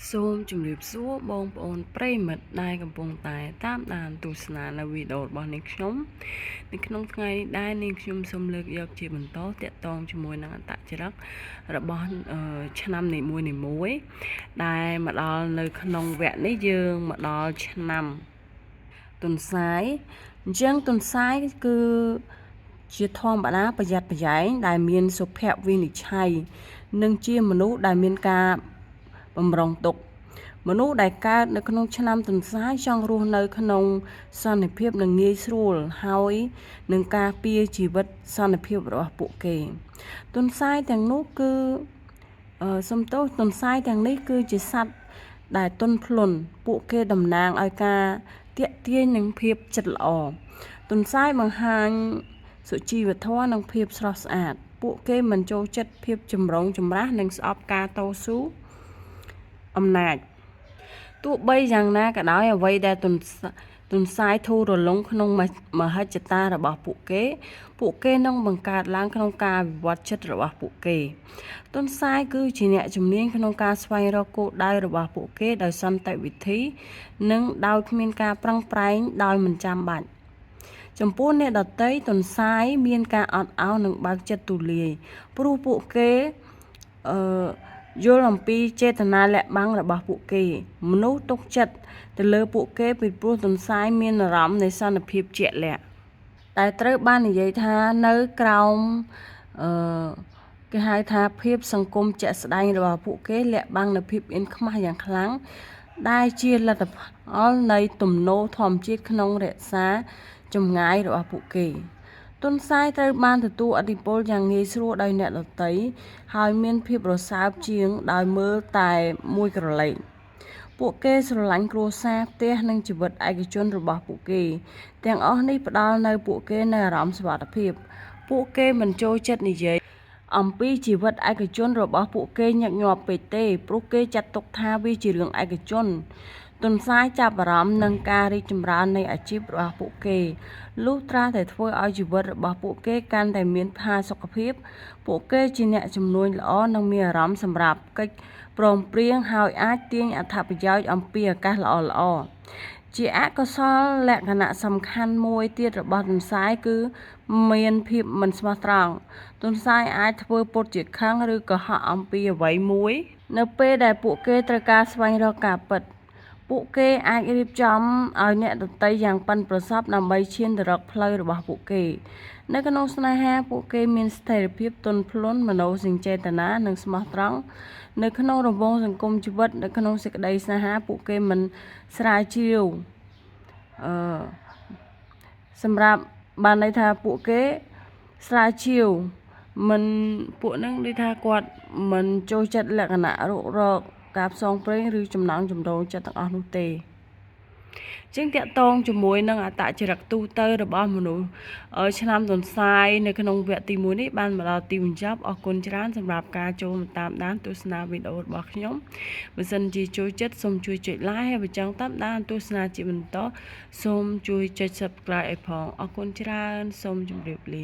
សូមជម្រាបសួរបងប្អូនប្រិយមិត្តដែលកំពុងតែតាមដានទស្សនានៅវីដេអូរបស់នាងខ្ញុំនៅក្នុងថ្ងៃនេះដែរនាងខ្ញុំសូមលើកយកជាបន្តទាក់ទងជាមួយនឹងអត្តចរិតរបស់ឆ្នាំនីមួយៗដែលមកដល់នៅក្នុងវគ្គនេះយើងមកដល់ឆ្នាំទុនសាយអញ្ចឹងទុនសាយគឺជាធម្មតាប្រយ័ត្នប្រយែងដែលមានសុភវិនិច្ឆ័យនិងជាមនុស្សដែលមានការបំរុងទុកមនុស្សដែលកើតនៅក្នុងឆ្នាំទុនសាយចង់រស់នៅក្នុងសន្តិភាពនិងងាយស្រួលហើយនឹងការពារជីវិតសន្តិភាពរបស់ពួកគេទុនសាយទាំងនោះគឺសំទោសទុនសាយទាំងនេះគឺជាសត្វដែលទន់ភ្លន់ពួកគេតំណាងឲ្យការទាក់ទាញនិងភាពចិត្តល្អទុនសាយបង្ហាញសុជីវធម៌និងភាពស្រស់ស្អាតពួកគេមិនចូលចិត្តភាពចម្រូងចម្រាសនិងស្អប់ការតស៊ូអំណាចទោះបីយ៉ាងណាក៏ដោយអ្វីដែលទុនសាយធូររលុងក្នុងមហិច្ឆតារបស់ពួកគេនឹងបង្កើតឡើងក្នុងការវិវត្តចិត្តរបស់ពួកគេទុនសាយគឺជាអ្នកជំនាញក្នុងការស្វែងរកគោលដៅរបស់ពួកគេដោយសន្តិវិធីនិងដោយគ្មានការប្រឹងប្រែងដោយមិនចាំបាច់ចំពោះអ្នកដទៃទុនសាយមានការអត់ឱននិងបើកចិត្តទូលាយព្រោះពួកគេយល់អំពីចេតនាលាក់បាំងរបស់ពួកគេមនុស្សទុកចិត្តទៅលើពួកគេពីព្រោះទុនសាយមានអារម្មណ៍នៃសន្តិភាពជាក់លាក់តែត្រូវបាននិយាយថានៅក្រោមគេហៅថាភាពសង្គមជាក់ស្ដែងរបស់ពួកគេលាក់បាំងនៅភាពអៀនខ្មាសយ៉ាងខ្លាំងដែលជាលទ្ធផលនៃទំនោរធម្មជាតិក្នុងរក្សាចម្ងាយរបស់ពួកគេទុនសាយត្រូវបានទទួលឥទ្ធិពលយ៉ាងងាយស្រួលដោយអ្នកដទៃហើយមានភាពរសើបជាងដោយមើលតែមួយក្រឡេកពួកគេស្រឡាញ់គ្រួសារផ្ទះនិងជីវិតឯកជនរបស់ពួកគេទាំងអស់នេះផ្ដល់នៅពួកគេនូវអារម្មណ៍សុវត្ថិភាពពួកគេមិនចូលចិត្តនិយាយអំពីជីវិតឯកជនរបស់ពួកគេញឹកញាប់ពេកទេព្រោះគេចាត់ទុកថាវាជារឿងឯកជនទុនសាយចាប់អារម្មណ៍នឹងការរីកចម្រើននៃអាជីពរបស់ពួកគេលុះត្រាតែធ្វើឲ្យជីវិតរបស់ពួកគេកាន់តែមានផាសុកភាពពួកគេជាអ្នកជំនួញល្អនិងមានអារម្មណ៍សម្រាប់កិច្ចព្រមព្រៀងហើយអាចទាញអត្ថប្រយោជន៍អំពីឱកាសល្អៗជាអកុសលលក្ខណៈសំខាន់មួយទៀតរបស់ទុនសាយគឺមានភាពមិនស្មោះត្រង់ទុនសាយអាចធ្វើពុតជាខឹងឬកុហកអំពីអ្វីមួយនៅពេលដែលពួកគេត្រូវការស្វែងរកការពិតពួកគេអាចរៀបចំឲ្យអ្នកដទៃយ៉ាងប៉ិនប្រសប់ដើម្បីឈានទៅរកផ្លូវរបស់ពួកគេនៅក្នុងស្នេហាពួកគេមានស្ថិរភាពទន់ភ្លន់មនោសញ្ចេតនានិងស្មោះត្រង់នៅក្នុងរង្វង់សង្គមជីវិតនៅក្នុងសេចក្តីស្នេហាពួកគេមិនស្រាវជ្រាវសម្រាប់បានន័យថាពួកគេស្រាវជ្រាវមិនពួកនឹងដូចថាគាត់មិនចូលចិត្តលក្ខណៈរុករកការផ្សងព្រេងឬចំណង់ចំណូលចិត្តទាំងអស់នោះទេជាងតាក់ទងជាមួយនឹងអត្តចរិតទូទៅរបស់មនុស្សឆ្នាំទុនសាយនៅក្នុងវគ្គទី1នេះបានមកដល់ទីបញ្ចប់អរគុណច្រើនសម្រាប់ការចូលតាមដានទស្សនាវីដេអូរបស់ខ្ញុំបើសិនជាចូលចិត្តសូមជួយចុច like ហើយបើចង់តាមដានទស្សនាជាបន្តសូមជួយចុច subscribe ឲ្យផងអរគុណច្រើនសូមជម្រាបលា